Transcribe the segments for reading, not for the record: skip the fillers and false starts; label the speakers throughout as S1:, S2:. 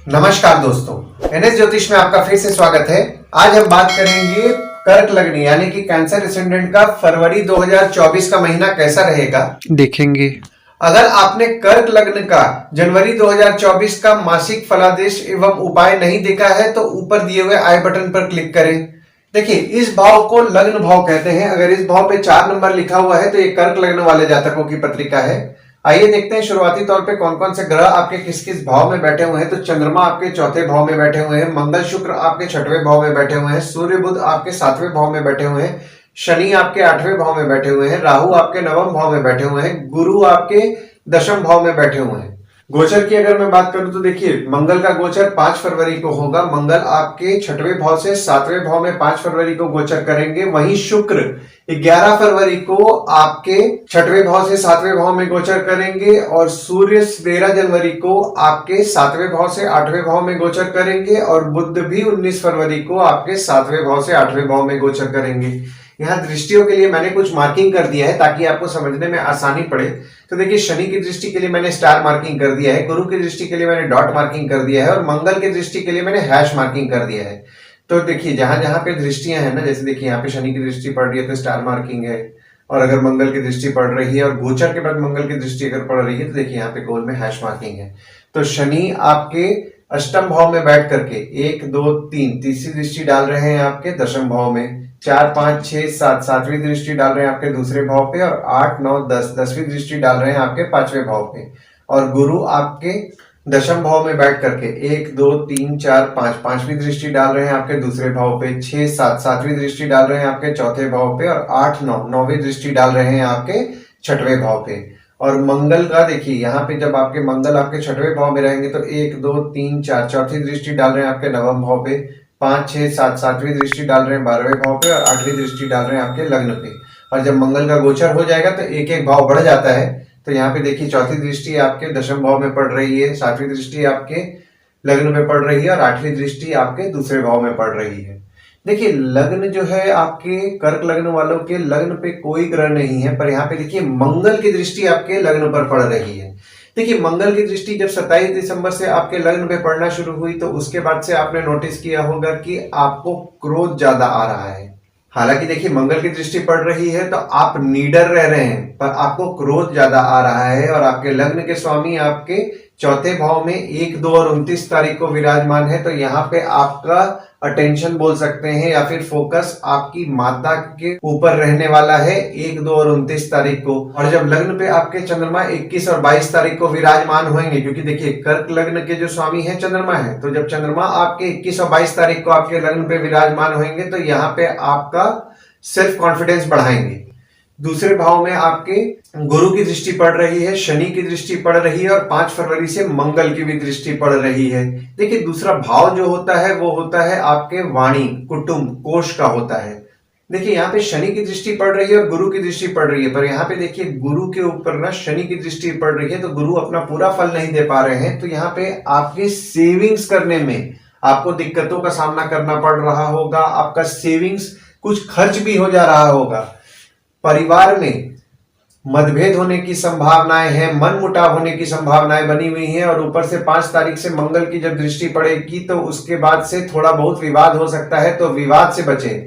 S1: नमस्कार दोस्तों, एनएस ज्योतिष में आपका फिर से स्वागत है। आज हम बात करेंगे कर्क लग्न यानी कि कैंसर एसेंडेंट का फरवरी 2024 का महीना कैसा रहेगा
S2: देखेंगे।
S1: अगर आपने कर्क लग्न का जनवरी 2024 का मासिक फलादेश एवं उपाय नहीं देखा है तो ऊपर दिए हुए आई बटन पर क्लिक करें। देखिए, इस भाव को लग्न भाव कहते हैं। अगर इस भाव पे 4 नंबर लिखा हुआ है तो ये कर्क लग्न वाले जातकों की पत्रिका है। आइए देखते हैं शुरुआती तौर पे कौन कौन से ग्रह आपके किस किस भाव में बैठे हुए हैं। तो चंद्रमा आपके चौथे भाव में बैठे हुए हैं, मंगल शुक्र आपके छठवें भाव में बैठे हुए हैं, सूर्य बुध आपके 7वें भाव में बैठे हुए हैं, शनि आपके 8वें भाव में बैठे हुए हैं, राहु आपके 9वें भाव में बैठे हुए हैं, गुरु आपके 10वें भाव में बैठे हुए हैं। गोचर की अगर मैं बात करूं तो देखिए, मंगल का गोचर 5 फरवरी को होगा। मंगल आपके 6वें भाव से 7वें भाव में 5 फरवरी को गोचर करेंगे। वहीं शुक्र 11 फरवरी को आपके 6वें भाव से 7वें भाव में गोचर करेंगे और सूर्य 13 जनवरी को आपके 7वें भाव से 8वें भाव में गोचर करेंगे और बुध भी 19 फरवरी को आपके 7वें भाव से 8वें भाव में गोचर करेंगे। यहाँ दृष्टियों के लिए मैंने कुछ मार्किंग कर दिया है ताकि आपको समझने में आसानी पड़े। तो देखिए, शनि की दृष्टि के लिए मैंने स्टार मार्किंग कर दिया है, गुरु की दृष्टि के लिए मैंने डॉट मार्किंग कर दिया है और मंगल की दृष्टि के लिए मैंने हैश मार्किंग कर दिया है। तो देखिए, जहां जहां पे दृष्टियां हैं ना, जैसे देखिए यहाँ पे शनि की दृष्टि पड़ रही है तो स्टार मार्किंग है, और अगर मंगल की दृष्टि पड़ रही है और गोचर के बाद मंगल की दृष्टि अगर पड़ रही है तो देखिए यहाँ पे गोल में हैश मार्किंग है। तो शनि आपके अष्टम भाव में बैठ करके 1 2 3 तीसरी दृष्टि डाल रहे हैं आपके दशम भाव में, 4 5 6 7 सातवीं दृष्टि डाल रहे हैं आपके दूसरे भाव पे और 8 9 10 10वीं दृष्टि डाल रहे हैं आपके 5वें भाव पे। और गुरु आपके दशम भाव में बैठ करके 1 2 3 4 5 5वीं दृष्टि डाल रहे हैं आपके दूसरे भाव पे, 6 7 7वीं दृष्टि डाल रहे हैं आपके चौथे भाव पे और 8 9 9वीं दृष्टि डाल रहे हैं आपके 6वें भाव पे। और मंगल का देखिए, यहाँ पे जब आपके मंगल आपके 6वें भाव में रहेंगे तो 1 2 3 4 चौथी दृष्टि डाल रहे हैं आपके 9वें भाव पे, 5 6 7 सातवीं दृष्टि डाल रहे हैं 12वें भाव पे और 8वीं दृष्टि डाल रहे हैं आपके लग्न पे। और जब मंगल का गोचर हो जाएगा तो एक एक भाव बढ़ जाता है। तो यहाँ पे देखिए, चौथी दृष्टि आपके दशम भाव में पड़ रही है, 7वीं दृष्टि आपके लग्न में पड़ रही है और 8वीं दृष्टि आपके दूसरे भाव में पड़ रही है। देखिए, लग्न जो है आपके कर्क लग्न वालों के लग्न पे कोई ग्रह नहीं है, पर यहाँ पे देखिए मंगल की दृष्टि आपके लग्न पर पड़ रही है। देखिए, मंगल की दृष्टि जब 27 दिसंबर से आपके लग्न पे पड़ना शुरू हुई तो उसके बाद से आपने नोटिस किया होगा कि आपको क्रोध ज्यादा आ रहा है। हालांकि देखिए, मंगल की दृष्टि पड़ रही है तो आप नीडर रह रहे हैं, पर आपको क्रोध ज्यादा आ रहा है। और आपके लग्न के स्वामी आपके चौथे भाव में 1 2 और 29 तारीख को विराजमान है। तो यहाँ पे आपका अटेंशन बोल सकते हैं या फिर फोकस आपकी माता के ऊपर रहने वाला है 1 2 और 29 तारीख को। और जब लग्न पे आपके चंद्रमा 21 और 22 तारीख को विराजमान होंगे, क्योंकि देखिए कर्क लग्न के जो स्वामी है चंद्रमा है, तो जब चंद्रमा आपके 21 और 22 तारीख को आपके लग्न पे विराजमान होंगे तो यहाँ पे आपका सेल्फ कॉन्फिडेंस बढ़ाएंगे। दूसरे भाव में आपके गुरु की दृष्टि पड़ रही है, शनि की दृष्टि पड़ रही है और 5 फरवरी से मंगल की भी दृष्टि पड़ रही है। देखिए, दूसरा भाव जो होता है वो होता है आपके वाणी, कुटुंब, कोष का होता है। देखिए, यहाँ पे शनि की दृष्टि पड़ रही है और गुरु की दृष्टि पड़ रही है, पर यहाँ पे देखिए गुरु के ऊपर ना शनि की दृष्टि पड़ रही है तो गुरु अपना पूरा फल नहीं दे पा रहे हैं। तो यहाँ पे आपके सेविंग्स करने में आपको दिक्कतों का सामना करना पड़ रहा होगा। आपका सेविंग्स कुछ खर्च भी हो जा रहा होगा। परिवार में मतभेद होने की संभावनाएं हैं, मन मुटाव होने की संभावनाएं बनी हुई हैं। और ऊपर से 5 तारीख से मंगल की जब दृष्टि पड़ेगी तो उसके बाद से थोड़ा बहुत विवाद हो सकता है, तो विवाद से बचें।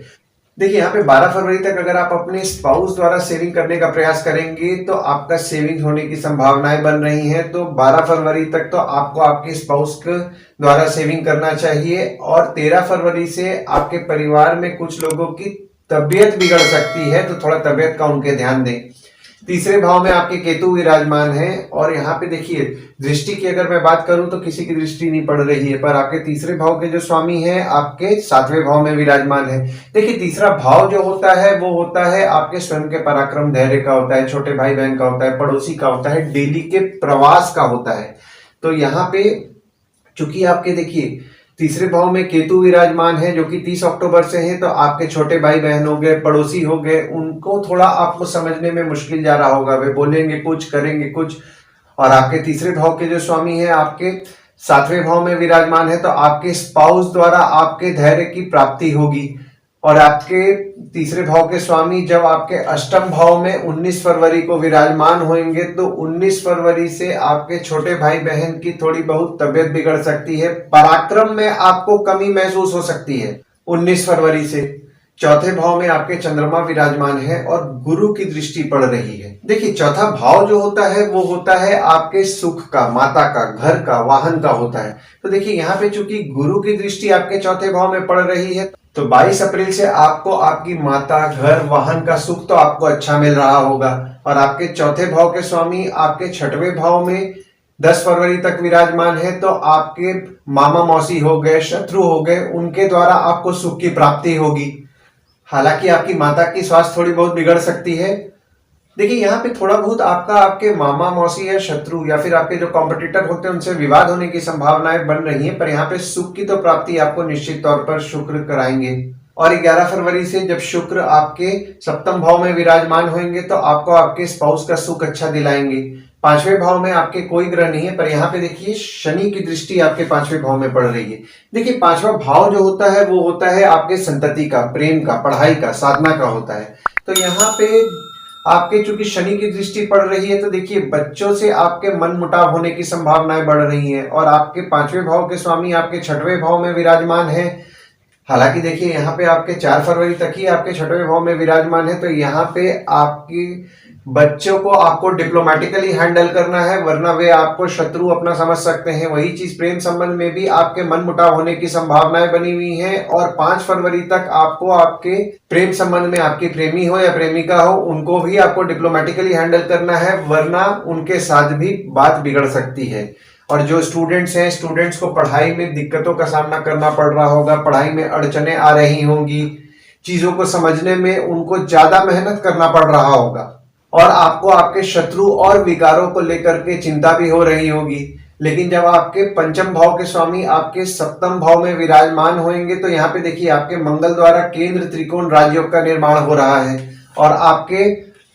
S1: देखिए, यहाँ पे 12 फरवरी तक अगर आप अपने स्पाउस द्वारा सेविंग करने का प्रयास करेंगे तो आपका सेविंग होने की संभावनाएं बन रही हैं। तो 12 फरवरी तक तो आपको आपके स्पाउस के द्वारा सेविंग करना चाहिए। और 13 फरवरी से आपके परिवार में कुछ लोगों की तबियत बिगड़ सकती है, तो थोड़ा तबियत का उनके ध्यान दें। तीसरे भाव में आपके केतु विराजमान है और यहाँ पे देखिए दृष्टि की अगर मैं बात करूं तो किसी की दृष्टि नहीं पड़ रही है, पर आपके तीसरे भाव के जो स्वामी हैं आपके 7वें भाव में विराजमान है। देखिए, तीसरा भाव जो होता है वो होता है आपके स्वयं के पराक्रम, धैर्य का होता है, छोटे भाई बहन का होता है, पड़ोसी का होता है, डेली के प्रवास का होता है। तो यहाँ पे चूंकि आपके देखिए तीसरे भाव में केतु विराजमान है जो कि 30 अक्टूबर से है, तो आपके छोटे भाई बहन हो गए, पड़ोसी हो गए, उनको थोड़ा आपको समझने में मुश्किल जा रहा होगा। वे बोलेंगे कुछ, करेंगे कुछ। और आपके तीसरे भाव के जो स्वामी है आपके 7वें भाव में विराजमान है, तो आपके स्पाउस द्वारा आपके धैर्य की प्राप्ति होगी। और आपके तीसरे भाव के स्वामी जब आपके अष्टम भाव में 19 फरवरी को विराजमान होंगे तो 19 फरवरी से आपके छोटे भाई बहन की थोड़ी बहुत तबियत बिगड़ सकती है, पराक्रम में आपको कमी महसूस हो सकती है। 19 फरवरी से चौथे भाव में आपके चंद्रमा विराजमान है और गुरु की दृष्टि पड़ रही है। देखिए चौथा भाव जो होता है वो होता है आपके सुख का, माता का, घर का, वाहन का होता है। तो देखिए यहाँ पे चूंकि गुरु की दृष्टि आपके चौथे भाव में पड़ रही है तो 22 अप्रैल से आपको आपकी माता, घर, वाहन का सुख तो आपको अच्छा मिल रहा होगा। और आपके चौथे भाव के स्वामी आपके छठवें भाव में 10 फरवरी तक विराजमान है तो आपके मामा मौसी हो गए, शत्रु हो गए, उनके द्वारा आपको सुख की प्राप्ति होगी। हालांकि आपकी माता की स्वास्थ्य थोड़ी बहुत बिगड़ सकती है। देखिए यहाँ पे थोड़ा बहुत आपका आपके मामा मौसी या शत्रु या फिर आपके जो कॉम्पिटिटर होते हैं उनसे विवाद होने की संभावनाएं बन रही हैं, पर यहाँ पे सुख की तो प्राप्ति आपको निश्चित तौर पर शुक्र कराएंगे। और 11 फरवरी से जब शुक्र आपके सप्तम भाव में विराजमान होंगे तो आपको आपके स्पाउस का सुख अच्छा दिलाएंगे। पांचवें भाव में आपके कोई ग्रह नहीं है, पर यहाँ पे देखिए शनि की दृष्टि आपके पांचवें भाव में पड़ रही है। देखिए पांचवा भाव जो होता है वो होता है आपके संतति का, प्रेम का, पढ़ाई का, साधना का होता है। तो यहाँ पे आपके चूंकि शनि की दृष्टि पड़ रही है तो देखिए बच्चों से आपके मन मुटाव होने की संभावनाएं बढ़ रही हैं। और आपके पांचवें भाव के स्वामी आपके छठवें भाव में विराजमान है। हालांकि देखिए यहाँ पे आपके 4 फरवरी तक ही आपके छठवें भाव में विराजमान है तो यहाँ पे आपकी बच्चों को आपको डिप्लोमेटिकली हैंडल करना है, वरना वे आपको शत्रु अपना समझ सकते हैं। वही चीज प्रेम संबंध में भी आपके मन मुटाव होने की संभावनाएं बनी हुई हैं। और 5 फरवरी तक आपको आपके प्रेम संबंध में आपकी प्रेमी हो या प्रेमिका हो उनको भी आपको डिप्लोमेटिकली हैंडल करना है, वरना उनके साथ भी बात बिगड़ सकती है। और जो स्टूडेंट्स हैं, स्टूडेंट्स को पढ़ाई में दिक्कतों का सामना करना पड़ रहा होगा, पढ़ाई में अड़चने आ रही होंगी, चीजों को समझने में उनको ज्यादा मेहनत करना पड़ रहा होगा और आपको आपके शत्रु और विकारों को लेकर के चिंता भी हो रही होगी। लेकिन जब आपके पंचम भाव के स्वामी आपके सप्तम भाव में विराजमान होंगे तो यहाँ पे देखिए आपके मंगल द्वारा केंद्र त्रिकोण राजयोग का निर्माण हो रहा है। और आपके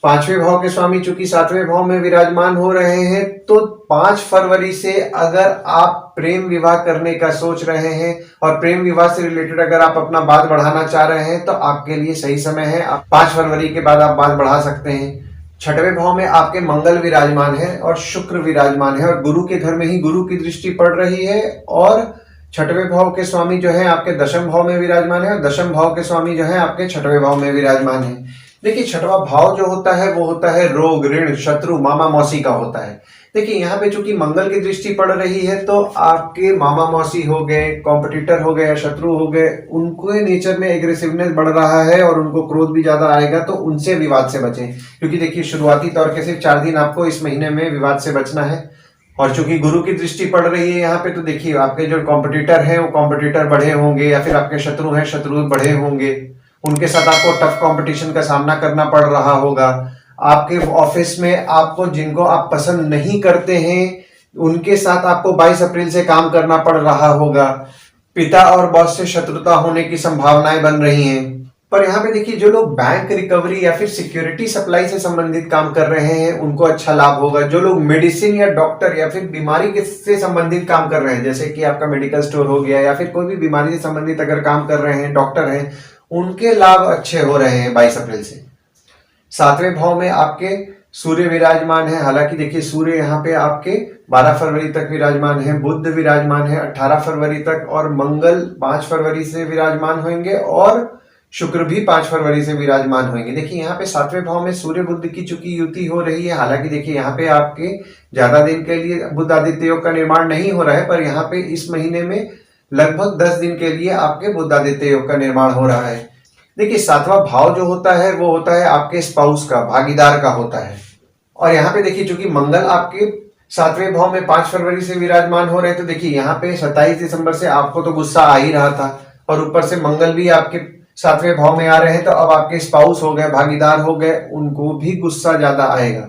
S1: पांचवें भाव के स्वामी चूंकि सातवें भाव में विराजमान हो रहे हैं तो 5 फरवरी से अगर आप प्रेम विवाह करने का सोच रहे हैं और प्रेम विवाह से रिलेटेड अगर आप अपना बात बढ़ाना चाह रहे हैं तो आपके लिए सही समय है। 5 फरवरी के बाद आप बात बढ़ा सकते हैं। छठवें भाव में आपके मंगल विराजमान है और शुक्र विराजमान है और गुरु के घर में ही गुरु की दृष्टि पड़ रही है। और छठवें भाव के स्वामी जो है आपके दशम भाव में विराजमान है और दशम भाव के स्वामी जो है आपके छठवें भाव में विराजमान है। देखिए छठवां भाव जो होता है वो होता है रोग, ऋण, शत्रु, मामा मौसी का होता है। देखिए यहाँ पे चूंकि मंगल की दृष्टि पड़ रही है तो आपके मामा मौसी हो गए, कॉम्पिटिटर हो गए या शत्रु हो गए, उनको नेचर में एग्रेसिवनेस बढ़ रहा है और उनको क्रोध भी ज्यादा आएगा, तो उनसे विवाद से बचें। क्योंकि देखिए शुरुआती तौर के सिर्फ 4 दिन आपको इस महीने में विवाद से बचना है। और चूंकि गुरु की दृष्टि पड़ रही है यहाँ पे तो देखिए आपके जो कॉम्पिटिटर है वो कॉम्पिटिटर बढ़े होंगे या फिर आपके शत्रु हैं शत्रु बढ़े होंगे, उनके साथ आपको टफ कंपटीशन का सामना करना पड़ रहा होगा। आपके ऑफिस में आपको जिनको आप पसंद नहीं करते हैं उनके साथ आपको 22 अप्रैल से काम करना पड़ रहा होगा। पिता और बॉस से शत्रुता होने की संभावनाएं बन रही हैं। पर यहाँ पे देखिए जो लोग बैंक रिकवरी या फिर सिक्योरिटी सप्लाई से संबंधित काम कर रहे हैं उनको अच्छा लाभ होगा। जो लोग मेडिसिन या डॉक्टर या फिर बीमारी से संबंधित काम कर रहे हैं, जैसे कि आपका मेडिकल स्टोर हो गया या फिर कोई भी बीमारी से संबंधित अगर काम कर रहे हैं, डॉक्टर हैं, उनके लाभ अच्छे हो रहे हैं 22 अप्रैल से। सातवें भाव में आपके सूर्य विराजमान है। हालांकि देखिए सूर्य यहाँ पे आपके 12 फरवरी तक विराजमान है, बुध विराजमान है 18 फरवरी तक और मंगल 5 फरवरी से विराजमान होंगे और शुक्र भी 5 फरवरी से विराजमान होंगे। देखिए यहाँ पे सातवें भाव में सूर्य बुध की चूंकि युति हो रही है। हालांकि देखिए यहाँ पे आपके ज्यादा दिन के लिए बुध आदित्य योग का निर्माण नहीं हो रहा है, पर यहाँ पे इस महीने में लगभग 10 दिन के लिए आपके बुध आदित्य योग का निर्माण हो रहा है। देखिए सातवां भाव जो होता है वो होता है आपके स्पाउस का, भागीदार का होता है। और यहाँ पे देखिए चूंकि मंगल आपके सातवें भाव में 5 फरवरी से विराजमान हो रहे हैं तो देखिए यहाँ पे 27 दिसंबर से आपको तो गुस्सा आ ही रहा था और ऊपर से मंगल भी आपके सातवें भाव में आ रहे हैं तो अब आपके स्पाउस हो गए, भागीदार हो गए, उनको भी गुस्सा ज्यादा आएगा।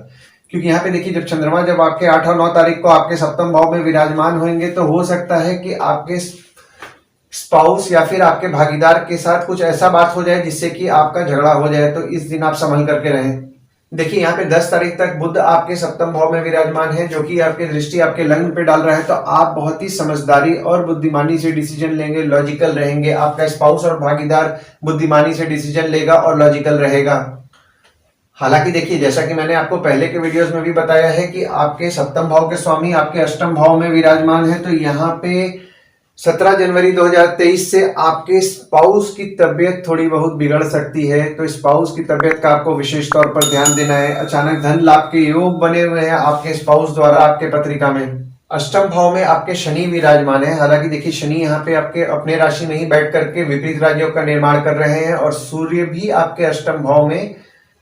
S1: क्योंकि यहाँ पे देखिए जब चंद्रमा जब आपके 8 और 9 तारीख को आपके सप्तम भाव में विराजमान होंगे तो हो सकता है कि आपके स्पाउस या फिर आपके भागीदार के साथ कुछ ऐसा बात हो जाए जिससे कि आपका झगड़ा हो जाए, तो इस दिन आप संभल करके रहें। देखिए यहाँ पे 10 तारीख तक बुध आपके सप्तम भाव में विराजमान है, जो कि आपकी दृष्टि आपके लग्न पे डाल रहा है। तो आप बहुत ही समझदारी और बुद्धिमानी से डिसीजन लेंगे, लॉजिकल रहेंगे। आपका स्पाउस और भागीदार बुद्धिमानी से डिसीजन लेगा और लॉजिकल रहेगा। हालांकि देखिए, जैसा कि मैंने आपको पहले के वीडियोस में भी बताया है कि आपके सप्तम भाव के स्वामी आपके अष्टम भाव में विराजमान है। तो यहाँ पे 17 जनवरी 2023 से आपके स्पाउस की तबीयत थोड़ी बहुत बिगड़ सकती है। तो स्पाउस की तबीयत का आपको विशेष तौर पर ध्यान देना है। अचानक धन लाभ के योग बने हुए हैं आपके स्पाउस द्वारा आपके पत्रिका में। अष्टम भाव में आपके शनि विराजमान है। हालांकि देखिए, शनि यहाँ पे आपके अपने राशि में ही बैठ करके विपरीत राज्यों का निर्माण कर रहे हैं, और सूर्य भी आपके अष्टम भाव में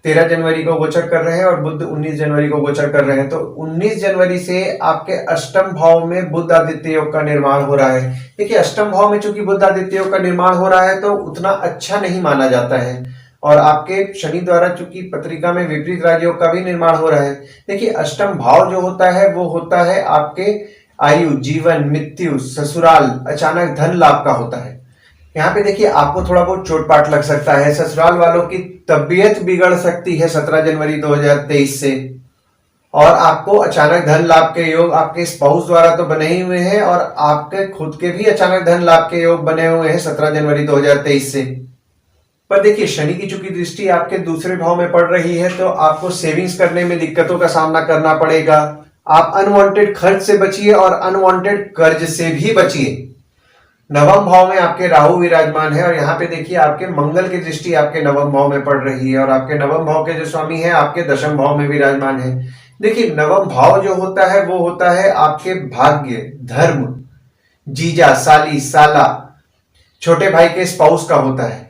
S1: 13 जनवरी को गोचर कर रहे हैं, और बुध 19 जनवरी को गोचर कर रहे हैं। तो 19 जनवरी से आपके अष्टम भाव में बुध आदित्य योग का निर्माण हो रहा है। देखिए, अष्टम भाव में चूंकि बुध आदित्य योग का निर्माण हो रहा है तो उतना अच्छा नहीं माना जाता है, और आपके शनि द्वारा चूंकि पत्रिका में विपरीत राजयोग का भी निर्माण हो रहा है। देखिए, अष्टम भाव जो होता है वो होता है आपके आयु, जीवन, मृत्यु, ससुराल, अचानक धन लाभ का होता है। यहाँ पे देखिए, आपको थोड़ा बहुत चोट-पाट लग सकता है, ससुराल वालों की तबीयत बिगड़ सकती है 17 जनवरी 2023 से, और आपको अचानक धन लाभ के योग आपके स्पाउस द्वारा तो बने ही हुए हैं, और आपके खुद के भी अचानक धन लाभ के योग बने हुए हैं 17 जनवरी 2023 से। पर देखिए, शनि की चूंकि दृष्टि आपके दूसरे भाव में पड़ रही है तो आपको सेविंग्स करने में दिक्कतों का सामना करना पड़ेगा। आप अनवांटेड खर्च से बचिए और अनवांटेड कर्ज से भी बचिए। नवम भाव में आपके राहु विराजमान है, और यहाँ पे देखिए आपके मंगल की दृष्टि आपके नवम भाव में पड़ रही है, और आपके नवम भाव के जो स्वामी है आपके दशम भाव में विराजमान है। देखिए, नवम भाव जो होता है वो होता है आपके भाग्य, धर्म, जीजा, साली, साला, छोटे भाई के स्पाउस का होता है।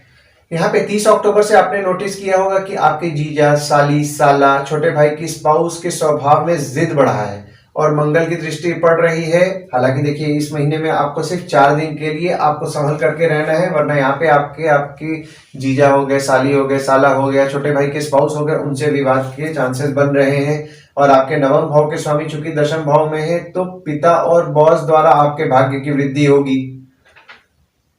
S1: यहाँ पे 30 अक्टूबर से आपने नोटिस किया होगा कि आपके जीजा, साली, साला, छोटे भाई की स्पाउस के स्वभाव में जिद बढ़ा है, और मंगल की दृष्टि पड़ रही है। हालांकि देखिए, इस महीने में आपको सिर्फ 4 दिन के लिए आपको संभल करके रहना है, वरना यहाँ पे आपके जीजा हो गए, साली हो गए, साला हो गया, छोटे भाई के स्पाउस हो गए, उनसे विवाद के चांसेस बन रहे हैं। और आपके नवम भाव के स्वामी चूंकि दशम भाव में है तो पिता और बॉस द्वारा आपके भाग्य की वृद्धि होगी।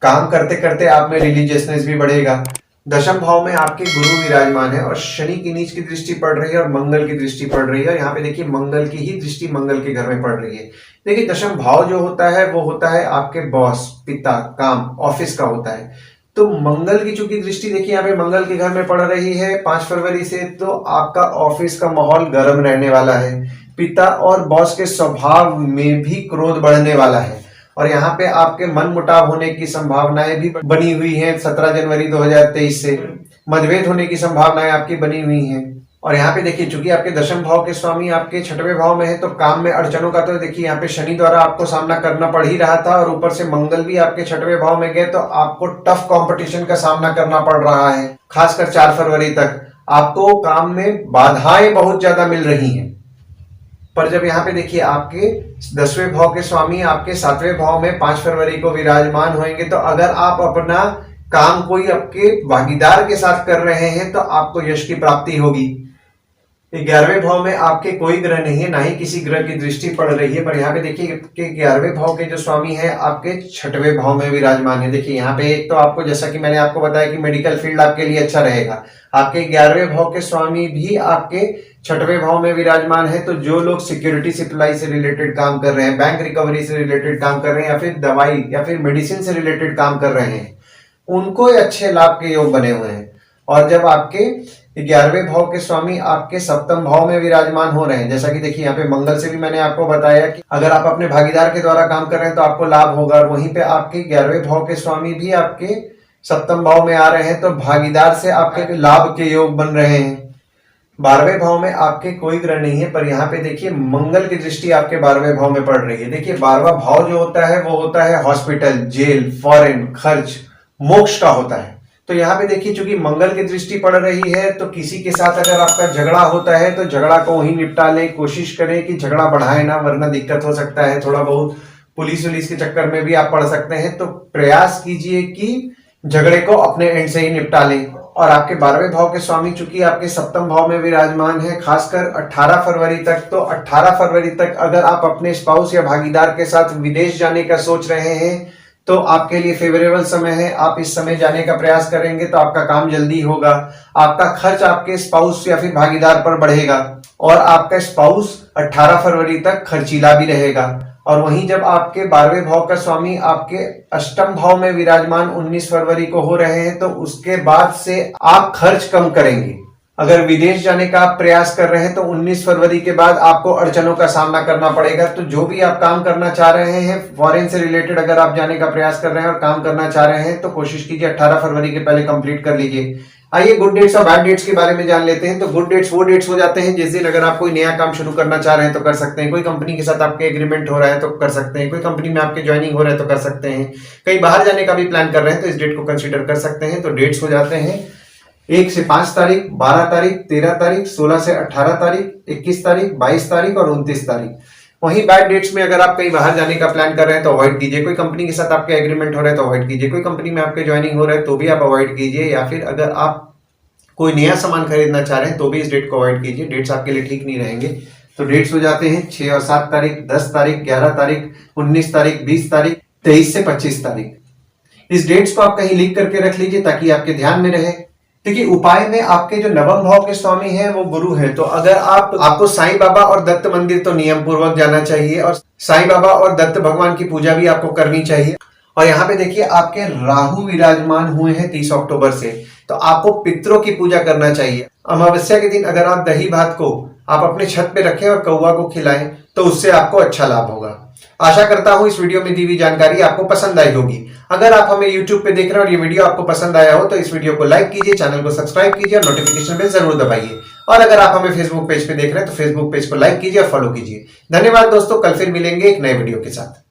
S1: काम करते करते आप में रिलीजियसनेस भी बढ़ेगा। दशम भाव में आपके गुरु विराजमान है, और शनि की नीच की दृष्टि पड़ रही है और मंगल की दृष्टि पड़ रही है, और यहाँ पे देखिए मंगल की ही दृष्टि मंगल के घर में पड़ रही है। देखिए, दशम भाव जो होता है वो होता है आपके बॉस, पिता, काम, ऑफिस का होता है। तो मंगल की चूंकि दृष्टि देखिए यहाँ पे मंगल के घर में पड़ रही है 5 फरवरी से, तो आपका ऑफिस का माहौल गर्म रहने वाला है। पिता और बॉस के स्वभाव में भी क्रोध बढ़ने वाला है, और यहाँ पे आपके मन मुटाव होने की संभावनाएं भी बनी हुई हैं 17 जनवरी 2023 से। मतभेद होने की संभावनाएं आपकी बनी हुई हैं। और यहाँ पे देखिए, चूंकि आपके दशम भाव के स्वामी आपके 6वें भाव में है तो काम में अड़चनों का तो देखिए यहाँ पे शनि द्वारा आपको सामना करना पड़ ही रहा था, और ऊपर से मंगल भी आपके 6वें भाव में गए तो आपको टफ कंपटीशन का सामना करना पड़ रहा है। खासकर 4 फरवरी तक आपको काम में बाधाएं बहुत ज्यादा मिल रही हैं। पर जब यहाँ पे देखिए आपके 10वें भाव के स्वामी आपके 7वें भाव में 5 फरवरी को विराजमान होंगे, तो अगर आप अपना काम कोई आपके भागीदार के साथ कर रहे हैं तो आपको यश की प्राप्ति होगी। 11वें भाव में आपके कोई ग्रह नहीं है, ना ही किसी ग्रह की दृष्टि पड़ रही है, पर यहाँ पे देखिए कि 11वें भाव के जो स्वामी है आपके 6वें भाव में विराजमान है। देखिए यहाँ पे एक तो आपको, जैसा कि मैंने आपको बताया कि मेडिकल फील्ड आपके लिए अच्छा रहेगा। आपके 11वें भाव के स्वामी भी आपके 6वें भाव में विराजमान है, तो जो लोग सिक्योरिटी सप्लाई से रिलेटेड काम कर रहे हैं, बैंक रिकवरी से रिलेटेड काम कर रहे हैं, या फिर दवाई या फिर मेडिसिन से रिलेटेड काम कर रहे हैं, उनको अच्छे लाभ के योग बने हुए हैं। और जब आपके 11वें भाव के स्वामी आपके सप्तम भाव में विराजमान हो रहे हैं, जैसा कि देखिए यहाँ पे मंगल से भी मैंने आपको बताया कि अगर आप अपने भागीदार के द्वारा काम कर रहे हैं तो आपको लाभ होगा, और वहीं पे आपके 11वें भाव के स्वामी भी आपके सप्तम भाव में आ रहे हैं तो भागीदार से आपके लाभ के योग बन रहे हैं। 12वें भाव में आपके कोई ग्रह नहीं है, पर यहाँ पे देखिए मंगल की दृष्टि आपके 12वें भाव में पड़ रही है। देखिए 12वां भाव जो होता है वो होता है हॉस्पिटल, जेल, फॉरेन, खर्च, मोक्ष का होता है। तो यहाँ पे देखिए चूंकि मंगल की दृष्टि पड़ रही है तो किसी के साथ अगर आपका झगड़ा होता है तो झगड़ा को वहीं निपटा लें, कोशिश करें कि झगड़ा बढ़ाए ना, वरना दिक्कत हो सकता है। थोड़ा बहुत पुलिस वुलिस के चक्कर में भी आप पड़ सकते हैं, तो प्रयास कीजिए कि झगड़े को अपने एंड से ही निपटा लें। और आपके 12वें भाव के स्वामी चूंकि आपके सप्तम भाव में विराजमान है खासकर 18 फरवरी तक, तो 18 फरवरी तक अगर आप अपने स्पाउस या भागीदार के साथ विदेश जाने का सोच रहे हैं तो आपके लिए फेवरेबल समय है। आप इस समय जाने का प्रयास करेंगे तो आपका काम जल्दी होगा। आपका खर्च आपके स्पाउस या फिर भागीदार पर बढ़ेगा और आपका स्पाउस 18 फरवरी तक खर्चीला भी रहेगा। और वहीं जब आपके 12वें भाव का स्वामी आपके अष्टम भाव में विराजमान 19 फरवरी को हो रहे हैं तो उसके बाद से आप खर्च कम करेंगे। अगर विदेश जाने का आप प्रयास कर रहे हैं तो 19 फरवरी के बाद आपको अड़चनों का सामना करना पड़ेगा। तो जो भी आप काम करना चाह रहे हैं, फॉरेन से रिलेटेड अगर आप जाने का प्रयास कर रहे हैं और काम करना चाह रहे हैं तो कोशिश कीजिए 18 फरवरी के पहले कंप्लीट कर लीजिए। आइए गुड डेट्स और बैड डेट्स के बारे में जान लेते हैं। तो गुड डेट्स वो डेट्स हो जाते हैं जिस दिन अगर आप कोई नया काम शुरू करना चाह रहे हैं तो कर सकते हैं, कोई कंपनी के साथ आपके एग्रीमेंट हो रहा है तो कर सकते हैं, कोई कंपनी में आपके ज्वाइनिंग हो रहा है तो कर सकते हैं, कहीं बाहर जाने का भी प्लान कर रहे हैं तो इस डेट को कंसिडर कर सकते हैं। तो डेट्स हो जाते हैं 1 से 5 तारीख, 12 तारीख, 13 तारीख, 16 से 18 तारीख, 21 तारीख, 22 तारीख और 29 तारीख। वहीं बैड डेट्स में अगर आप कहीं बाहर जाने का प्लान कर रहे हैं तो अवॉइड कीजिए, कोई कंपनी के साथ आपके एग्रीमेंट हो रहा है तो अवॉइड कीजिए, कोई कंपनी में आपके ज्वाइनिंग हो रहा है तो भी आप अवॉइड कीजिए, या फिर अगर आप कोई नया सामान खरीदना चाह रहे हैं तो भी इस डेट को अवॉइड कीजिए। डेट्स आपके लिए ठीक नहीं रहेंगे। तो डेट्स हो जाते हैं 6 और 7 तारीख, 10 तारीख, 11 तारीख, 19 तारीख, 20 तारीख, 23 से 25 तारीख। इस डेट्स को आप कहीं लिख करके रख लीजिए ताकि आपके ध्यान में रहे। देखिए उपाय में आपके जो नवम भाव के स्वामी हैं वो गुरु हैं। तो अगर आपको साईं बाबा और दत्त मंदिर तो नियम पूर्वक जाना चाहिए और साईं बाबा और दत्त भगवान की पूजा भी आपको करनी चाहिए। और यहाँ पे देखिए आपके राहु विराजमान हुए हैं 30 अक्टूबर से, तो आपको पितरों की पूजा करना चाहिए। अमावस्या के दिन अगर आप दही भात को आप अपने छत पे रखें और कौवा को खिलाएं तो उससे आपको अच्छा लाभ होगा। आशा करता हूं इस वीडियो में दी हुई जानकारी आपको पसंद आई होगी। अगर आप हमें YouTube पे देख रहे हैं और ये वीडियो आपको पसंद आया हो तो इस वीडियो को लाइक कीजिए, चैनल को सब्सक्राइब कीजिए और नोटिफिकेशन बेल जरूर दबाइए। और अगर आप हमें फेसबुक पेज पे देख रहे हैं तो फेसबुक पेज को लाइक कीजिए और फॉलो कीजिए। धन्यवाद दोस्तों, कल फिर मिलेंगे एक नए वीडियो के साथ।